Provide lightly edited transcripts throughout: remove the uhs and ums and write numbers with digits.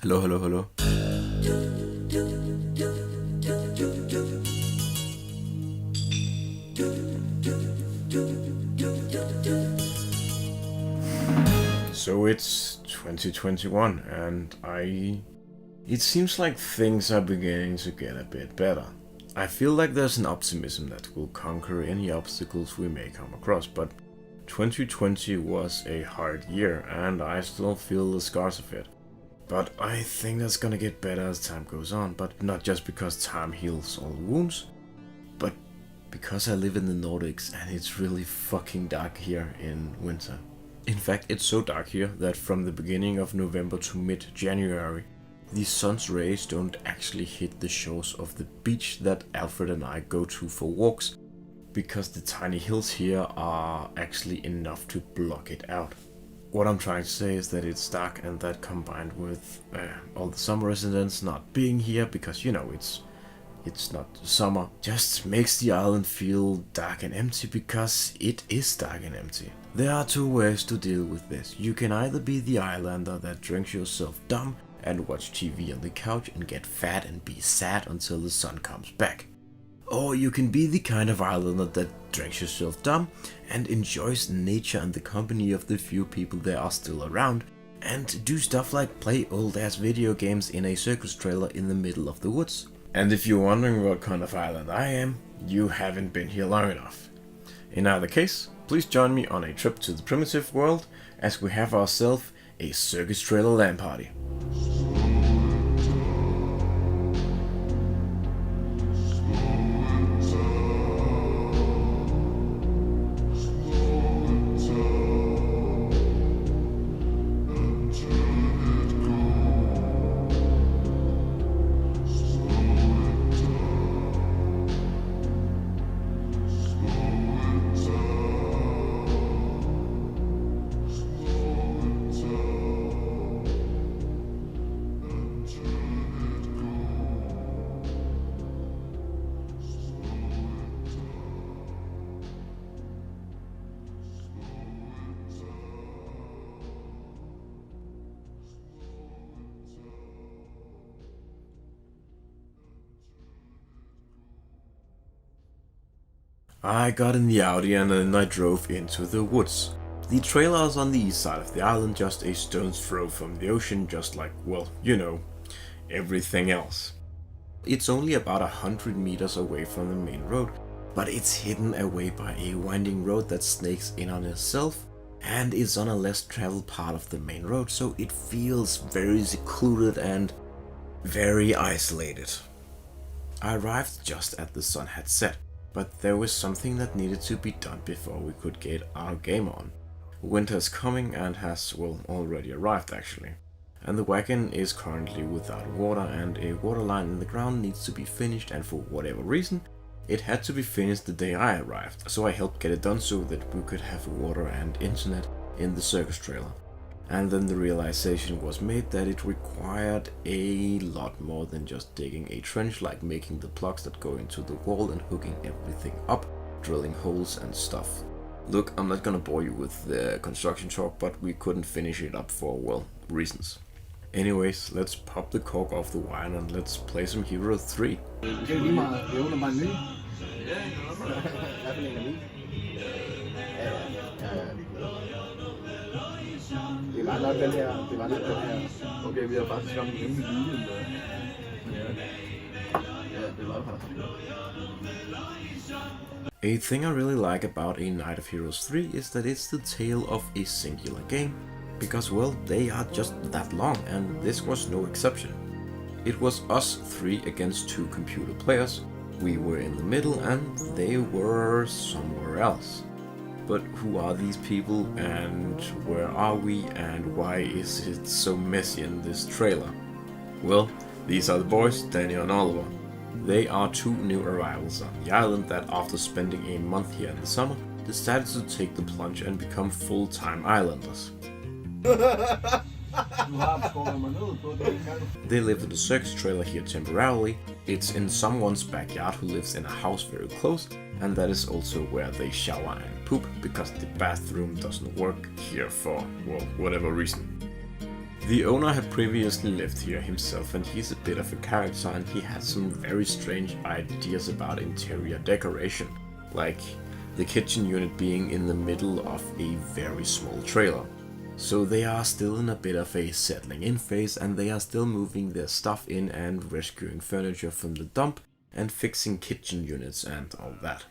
Hello, hello, hello. So it's 2021 and it seems like things are beginning to get a bit better. I feel like there's an optimism that will conquer any obstacles we may come across, but 2020 was a hard year and I still feel the scars of it. But I think that's gonna get better as time goes on, but not just because time heals all wounds, but because I live in the Nordics and it's really fucking dark here in winter. In fact, it's so dark here that from the beginning of November to mid-January, the sun's rays don't actually hit the shores of the beach that Alfred and I go to for walks, because the tiny hills here are actually enough to block it out. What I'm trying to say is that it's dark, and that combined with all the summer residents not being here because, you know, it's not summer, just makes the island feel dark and empty because it is dark and empty. There are two ways to deal with this. You can either be the islander that drinks yourself dumb and watch TV on the couch and get fat and be sad until the sun comes back. Or you can be the kind of islander that drinks yourself dumb and enjoys nature and the company of the few people there are still around, and do stuff like play old ass video games in a circus trailer in the middle of the woods. And if you're wondering what kind of island I am, you haven't been here long enough. In either case, please join me on a trip to the primitive world as we have ourselves a circus trailer LAN party. I got in the Audi and then I drove into the woods. The trailer is on the east side of the island, just a stone's throw from the ocean, just like, well, you know, everything else. It's only about 100 meters away from the main road, but it's hidden away by a winding road that snakes in on itself, and is on a less traveled part of the main road, so it feels very secluded and very isolated. I arrived just as the sun had set. But there was something that needed to be done before we could get our game on. Winter is coming and has, well, already arrived actually. And the wagon is currently without water, and a water line in the ground needs to be finished, and for whatever reason, it had to be finished the day I arrived. So I helped get it done so that we could have water and internet in the circus trailer. And then the realization was made that it required a lot more than just digging a trench, like making the plugs that go into the wall and hooking everything up, drilling holes and stuff. Look, I'm not gonna bore you with the construction talk, but we couldn't finish it up for, well, reasons. Anyways, let's pop the cork off the wine and let's play some Hero 3. Det var nok den her. Okay, vi har faktisk ramt rimelig lige endda. Ja, det var faktisk. A thing I really like about A Night of Heroes 3 is that it's the tale of a singular game, because, well, they are just that long, and this was no exception. It was us three against two computer players. We were in the middle and they were somewhere else. But who are these people, and where are we, and why is it so messy in this trailer? Well, these are the boys, Daniel and Oliver. They are two new arrivals on the island that, after spending a month here in the summer, decided to take the plunge and become full-time islanders. They live in the circus trailer here temporarily. It's in someone's backyard who lives in a house very close, and that is also where they shower and poop, because the bathroom doesn't work here for, well, whatever reason. The owner had previously lived here himself, and he's a bit of a character, and he had some very strange ideas about interior decoration, like the kitchen unit being in the middle of a very small trailer. So they are still in a bit of a settling in phase, and they are still moving their stuff in and rescuing furniture from the dump and fixing kitchen units and all that.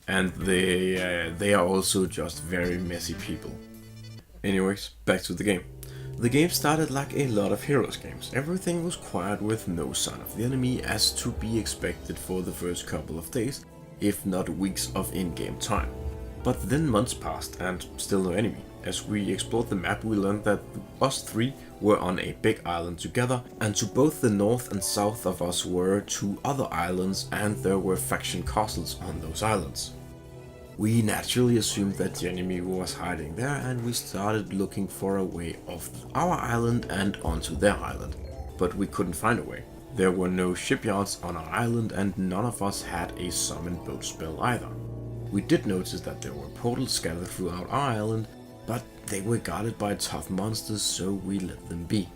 And they are also just very messy people. Anyways, back to the game. The game started like a lot of Heroes games. Everything was quiet with no sign of the enemy, as to be expected for the first couple of days, if not weeks of in-game time. But then months passed and still no enemy. As we explored the map, we learned that us three were on a big island together, and to both the north and south of us were two other islands, and there were faction castles on those islands. We naturally assumed that the enemy was hiding there, and we started looking for a way off our island and onto their island, but we couldn't find a way. There were no shipyards on our island, and none of us had a summon boat spell either. We did notice that there were portals scattered throughout our island, but they were guarded by tough monsters, so we let them be.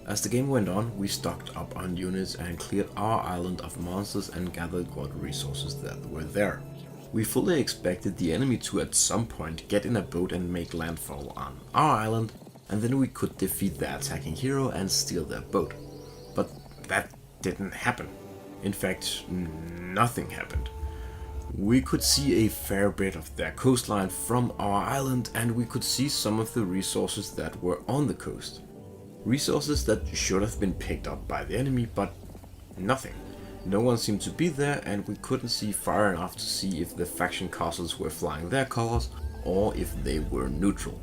As the game went on, we stocked up on units and cleared our island of monsters and gathered what resources that were there. We fully expected the enemy to at some point get in a boat and make landfall on our island, and then we could defeat the attacking hero and steal their boat. But that didn't happen. In fact, nothing happened. We could see a fair bit of their coastline from our island, and we could see some of the resources that were on the coast. Resources that should have been picked up by the enemy, but nothing. No one seemed to be there, and we couldn't see far enough to see if the faction castles were flying their colors or if they were neutral.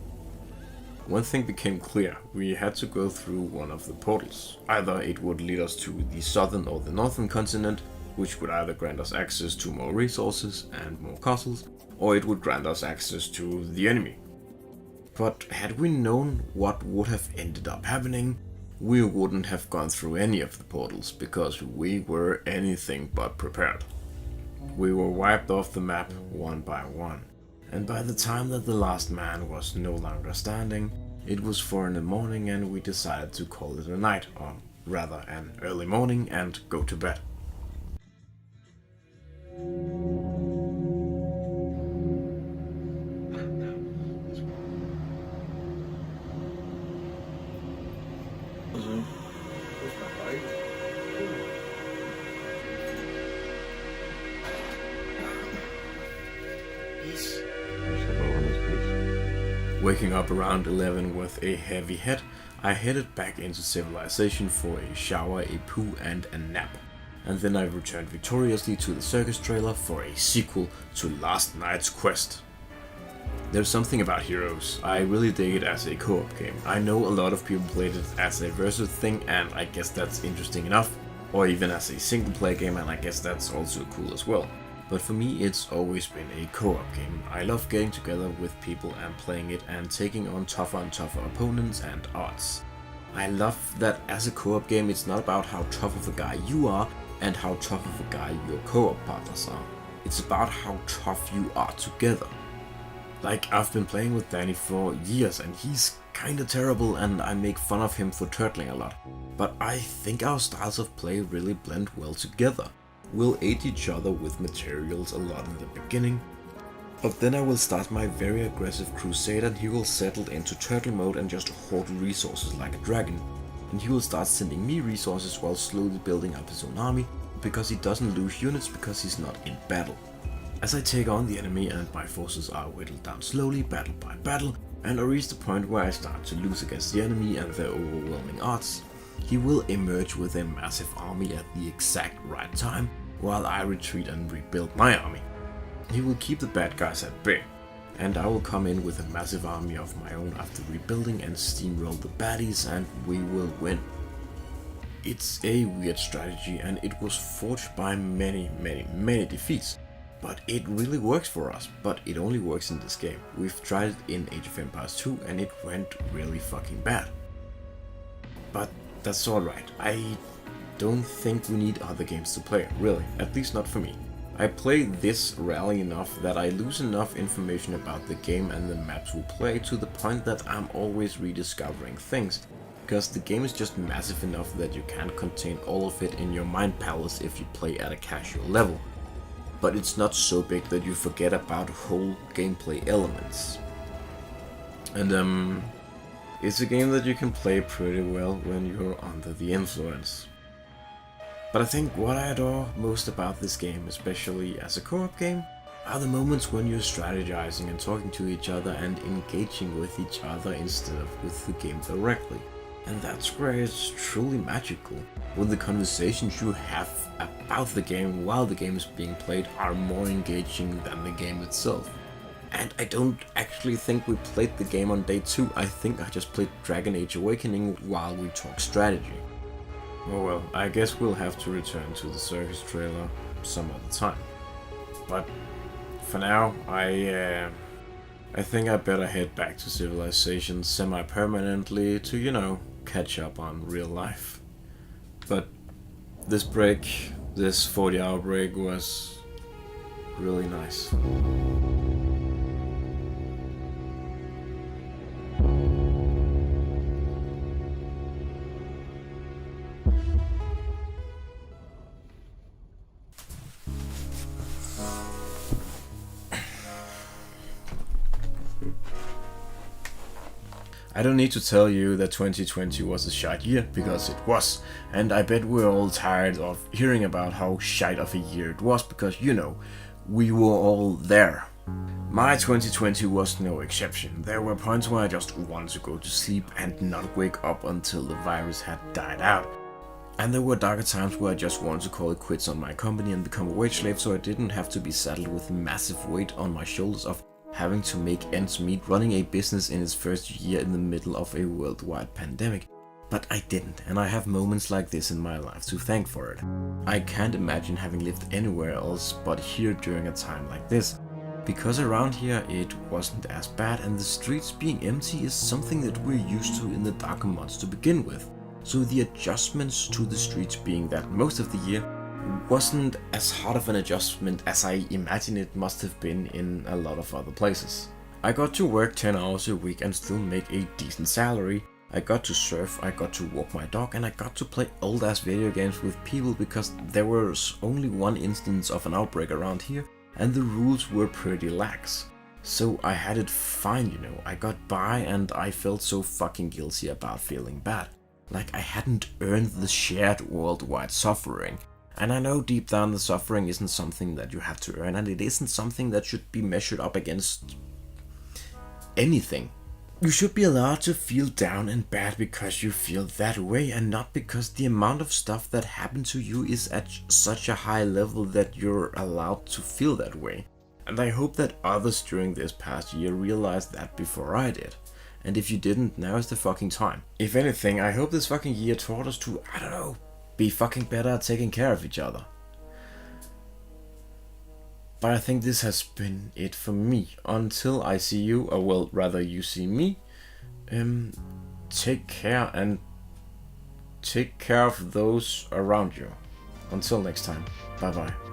One thing became clear: we had to go through one of the portals. Either it would lead us to the southern or the northern continent, which would either grant us access to more resources and more castles, or it would grant us access to the enemy. But had we known what would have ended up happening, we wouldn't have gone through any of the portals, because we were anything but prepared. We were wiped off the map one by one, and by the time that the last man was no longer standing, it was 4 in the morning, and we decided to call it a night, or rather an early morning, and go to bed. Waking up around 11 with a heavy head, I headed back into civilization for a shower, a poo, and a nap. And then I returned victoriously to the Circus trailer for a sequel to last night's quest. There's something about Heroes. I really dig it as a co-op game. I know a lot of people played it as a versus thing, and I guess that's interesting enough. Or even as a single player game, and I guess that's also cool as well. But for me, it's always been a co-op game. I love getting together with people and playing it and taking on tougher and tougher opponents and odds. I love that as a co-op game, it's not about how tough of a guy you are and how tough of a guy your co-op partners are. It's about how tough you are together. Like, I've been playing with Danny for years, and he's kinda terrible, and I make fun of him for turtling a lot. But I think our styles of play really blend well together. We'll aid each other with materials a lot in the beginning, but then I will start my very aggressive crusade, and he will settle into turtle mode and just hoard resources like a dragon. And he will start sending me resources while slowly building up his own army, because he doesn't lose units because he's not in battle. As I take on the enemy and my forces are whittled down slowly, battle by battle, and I reach the point where I start to lose against the enemy and their overwhelming odds, he will emerge with a massive army at the exact right time, while I retreat and rebuild my army. He will keep the bad guys at bay, and I will come in with a massive army of my own after rebuilding and steamroll the baddies, and we will win. It's a weird strategy, and it was forged by many defeats. But it really works for us, but it only works in this game. We've tried it in Age of Empires 2 and it went really fucking bad. But that's alright. I don't think we need other games to play, really, at least not for me. I play this rarely enough that I lose enough information about the game and the maps we play to the point that I'm always rediscovering things, because the game is just massive enough that you can't contain all of it in your mind palace if you play at a casual level. But it's not so big that you forget about whole gameplay elements. And it's a game that you can play pretty well when you're under the influence. But I think what I adore most about this game, especially as a co-op game, are the moments when you're strategizing and talking to each other and engaging with each other instead of with the game directly. And that's where it's truly magical, when the conversations you have about the game while the game is being played are more engaging than the game itself. And I don't actually think we played the game on day 2, I think I just played Dragon Age Awakening while we talked strategy. Oh well, I guess we'll have to return to the Circus trailer some other time. But for now, I think I better head back to civilization semi-permanently to, you know, catch up on real life. But this 40-hour break was really nice. I don't need to tell you that 2020 was a shite year, because it was, and I bet we're all tired of hearing about how shite of a year it was, because, you know, we were all there. My 2020 was no exception. There were points where I just wanted to go to sleep and not wake up until the virus had died out. And there were darker times where I just wanted to call it quits on my company and become a wage slave so I didn't have to be saddled with a massive weight on my shoulders of having to make ends meet running a business in its first year in the middle of a worldwide pandemic. But I didn't, and I have moments like this in my life to thank for it. I can't imagine having lived anywhere else but here during a time like this. Because around here it wasn't as bad, and the streets being empty is something that we're used to in the darker months to begin with. So the adjustments to the streets being that most of the year wasn't as hard of an adjustment as I imagine it must have been in a lot of other places. I got to work 10 hours a week and still make a decent salary. I got to surf, I got to walk my dog, and I got to play old ass video games with people because there was only one instance of an outbreak around here and the rules were pretty lax. So I had it fine, you know, I got by and I felt so fucking guilty about feeling bad. Like I hadn't earned the shared worldwide suffering. And I know deep down the suffering isn't something that you have to earn, and it isn't something that should be measured up against anything. You should be allowed to feel down and bad because you feel that way, and not because the amount of stuff that happened to you is at such a high level that you're allowed to feel that way. And I hope that others during this past year realized that before I did. And if you didn't, now is the fucking time. If anything, I hope this fucking year taught us to, I don't know, be fucking better at taking care of each other. But I think this has been it for me. Until I see you, or well, rather you see me, take care and take care of those around you. Until next time, bye bye.